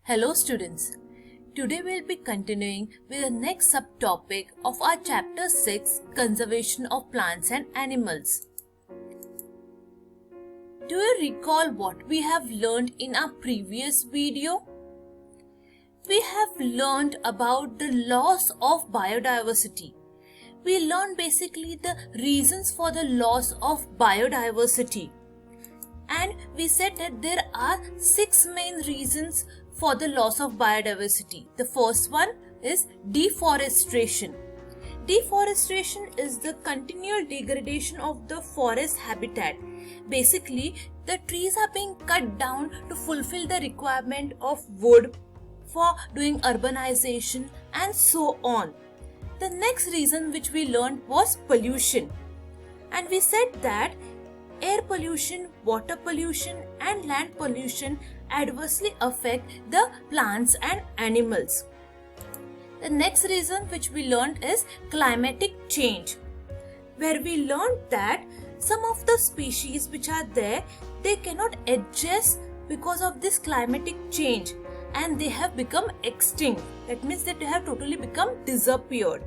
Hello students, today we'll be continuing with the next subtopic of our chapter 6, Conservation of Plants and Animals. Do you recall what we have learned in our previous video? We have learned about the loss of biodiversity. We learned basically the reasons for the loss of biodiversity. And we said that there are 6 main reasons for the loss of biodiversity. The first one is deforestation. Deforestation is the continual degradation of the forest habitat. Basically, the trees are being cut down to fulfill the requirement of wood for doing urbanization and so on. The next reason which we learned was pollution. And we said that air pollution, water pollution and land pollution adversely affect the plants and animals. The next reason which we learned is climatic change, where we learned that some of the species which are there, they cannot adjust because of this climatic change and they have become extinct. That means that they have totally become disappeared.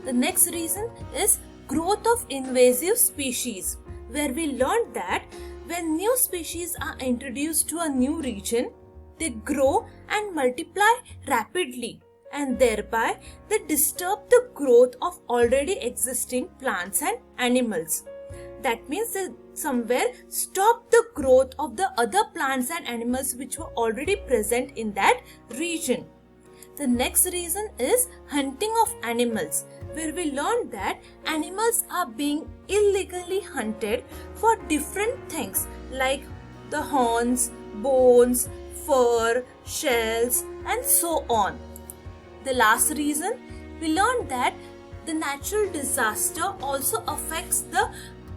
The next reason is growth of invasive species, where we learned that when new species are introduced to a new region, they grow and multiply rapidly and thereby they disturb the growth of already existing plants and animals. That means they somewhere stop the growth of the other plants and animals which were already present in that region. The next reason is hunting of animals, where we learned that animals are being illegally hunted for different things like the horns, bones, fur, shells and so on. The last reason, we learned that the natural disaster also affects the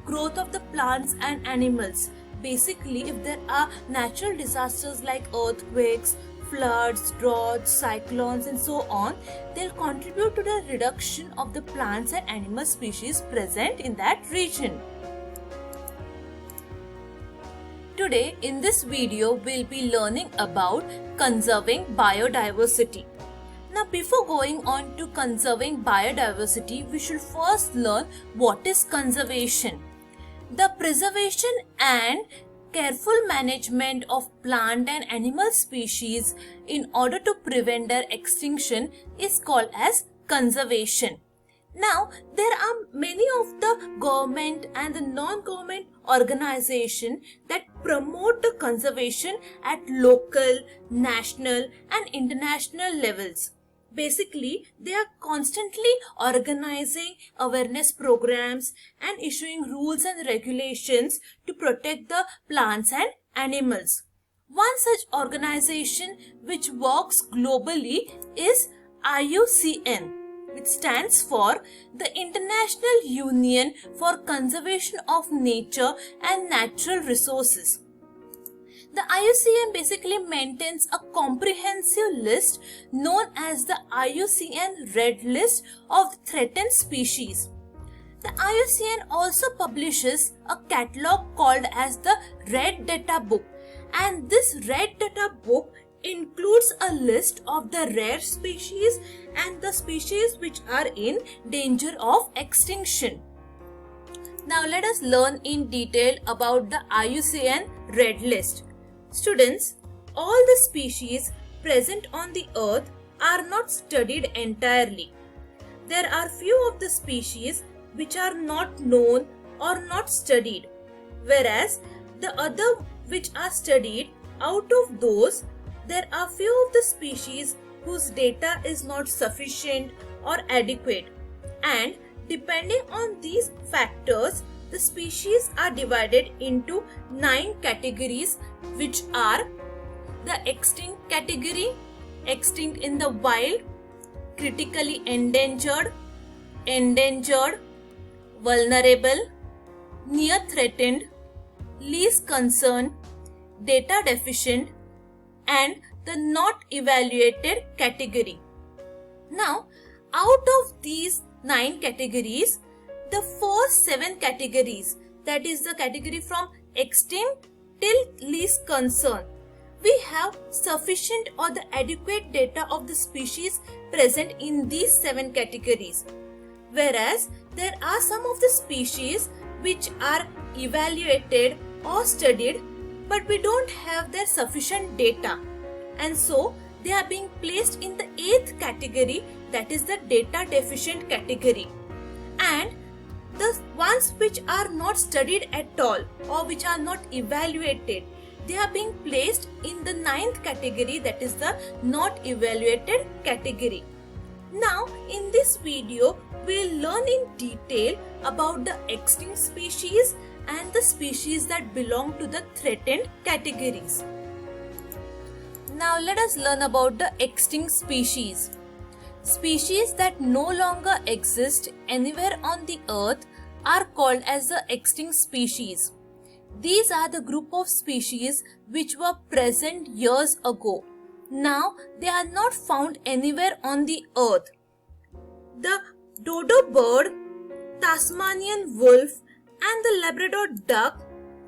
growth of the plants and animals. Basically, if there are natural disasters like earthquakes, floods, droughts, cyclones and so on, they'll contribute to the reduction of the plants and animal species present in that region. Today in this video we'll be learning about conserving biodiversity. Now before going on to conserving biodiversity, we should first learn what is conservation. The preservation and careful management of plant and animal species in order to prevent their extinction is called as conservation. Now, there are many of the government and the non-government organizations that promote the conservation at local, national and international levels. Basically, they are constantly organizing awareness programs and issuing rules and regulations to protect the plants and animals. One such organization which works globally is IUCN, which stands for the International Union for Conservation of Nature and Natural Resources. The IUCN basically maintains a comprehensive list known as the IUCN Red List of threatened species. The IUCN also publishes a catalog called as the Red Data Book, and this Red Data Book includes a list of the rare species and the species which are in danger of extinction. Now let us learn in detail about the IUCN Red List. Students, all the species present on the earth are not studied entirely. There are few of the species which are not known or not studied, whereas the other which are studied, out of those, there are few of the species whose data is not sufficient or adequate, and depending on these factors, the species are divided into 9 categories, which are the extinct category, extinct in the wild, critically endangered, endangered, vulnerable, near threatened, least concern, data deficient, and the not evaluated category. Now, out of these 9 categories, the first 7 categories, that is the category from extinct till least concern, we have sufficient or the adequate data of the species present in these 7 categories. Whereas there are some of the species which are evaluated or studied, but we don't have their sufficient data, and so they are being placed in the 8th category, that is the data deficient category. And the ones which are not studied at all or which are not evaluated, they are being placed in the 9th category, that is the not evaluated category. Now in this video we'll learn in detail about the extinct species and the species that belong to the threatened categories. Now let us learn about the extinct species. Species that no longer exist anywhere on the earth are called as the extinct species. These are the group of species which were present years ago. Now they are not found anywhere on the earth. The dodo bird, Tasmanian wolf and the Labrador duck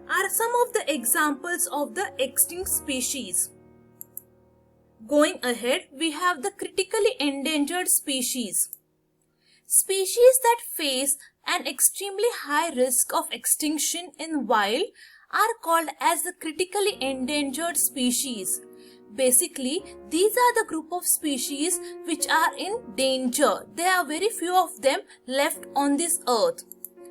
are some of the examples of the extinct species. Going ahead, we have the critically endangered species. Species that face an extremely high risk of extinction in wild are called as the critically endangered species. Basically, these are the group of species which are in danger. There are very few of them left on this earth.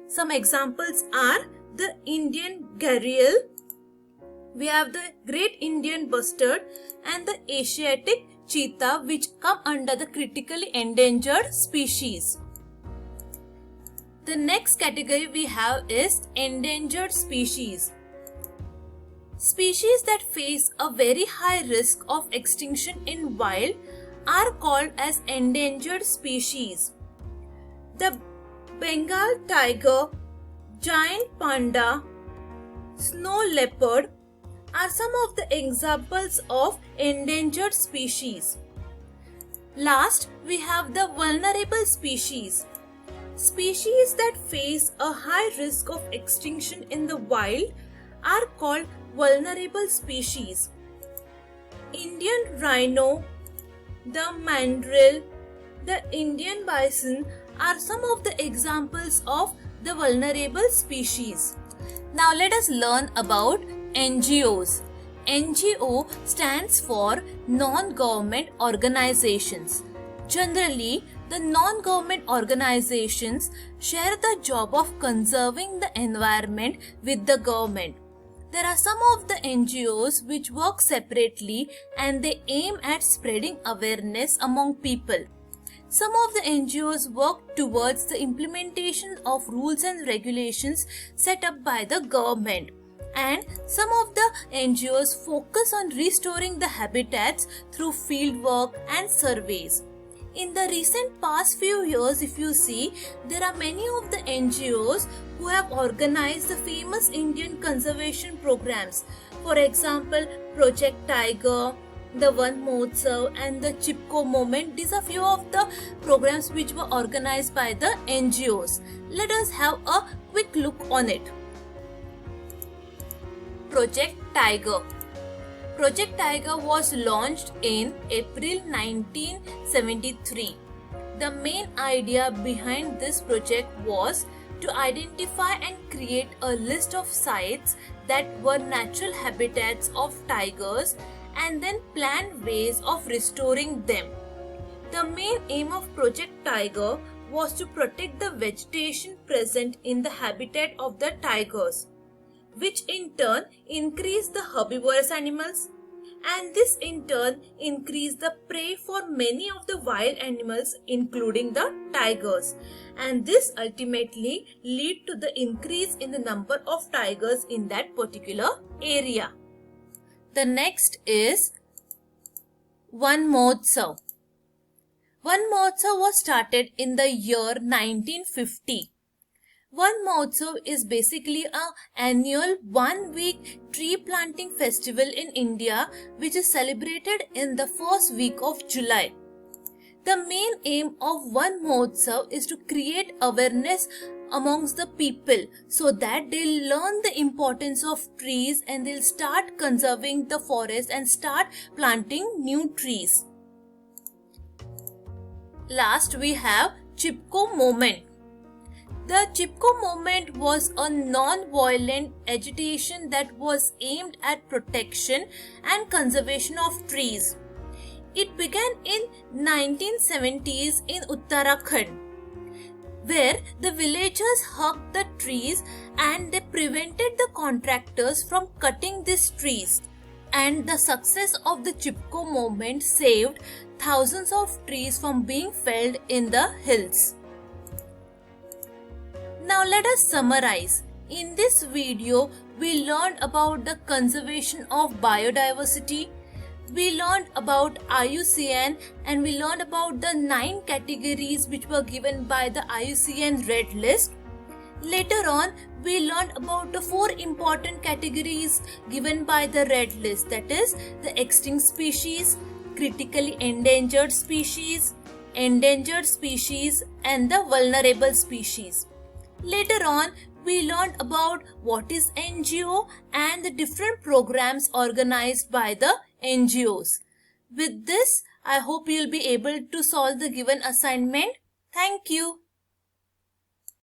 Some examples are the Indian gharial, we have the Great Indian bustard and the Asiatic cheetah, which come under the critically endangered species. The next category we have is endangered species. Species that face a very high risk of extinction in wild are called as endangered species. The Bengal tiger, giant panda, snow leopard are some of the examples of endangered species. Last, we have the vulnerable species. Species that face a high risk of extinction in the wild are called vulnerable species. Indian rhino, the mandrill, the Indian bison are some of the examples of the vulnerable species. Now let us learn about NGOs. NGO stands for non-government organizations. Generally, the non-government organizations share the job of conserving the environment with the government. There are some of the NGOs which work separately and they aim at spreading awareness among people. Some of the NGOs work towards the implementation of rules and regulations set up by the government. And some of the NGOs focus on restoring the habitats through field work and surveys. In the recent past few years, if you see, there are many of the NGOs who have organized the famous Indian conservation programs. For example, Project Tiger, the Van Mahotsav and the Chipko Moment. These are few of the programs which were organized by the NGOs. Let us have a quick look on it. Project Tiger. Project Tiger was launched in April 1973. The main idea behind this project was to identify and create a list of sites that were natural habitats of tigers and then plan ways of restoring them. The main aim of Project Tiger was to protect the vegetation present in the habitat of the tigers, which in turn increased the herbivorous animals, and this in turn increased the prey for many of the wild animals including the tigers, and this ultimately lead to the increase in the number of tigers in that particular area. The next is Van Mahotsav. Van Mahotsav was started in the year 1950. Van Mahotsav is basically an annual one-week tree planting festival in India which is celebrated in the first week of July. The main aim of Van Mahotsav is to create awareness amongst the people so that they'll learn the importance of trees and they'll start conserving the forest and start planting new trees. Last, we have Chipko movement. The Chipko movement was a non-violent agitation that was aimed at protection and conservation of trees. It began in 1970s in Uttarakhand, where the villagers hugged the trees and they prevented the contractors from cutting these trees. And the success of the Chipko movement saved thousands of trees from being felled in the hills. Now let us summarize. In this video, we learned about the conservation of biodiversity. We learned about IUCN and we learned about the 9 categories which were given by the IUCN Red List. Later on, we learned about the 4 important categories given by the Red List, that is the extinct species, critically endangered species, endangered species and the vulnerable species. Later on, we learned about what is NGO and the different programs organized by the NGOs. With this, I hope you'll be able to solve the given assignment. Thank you.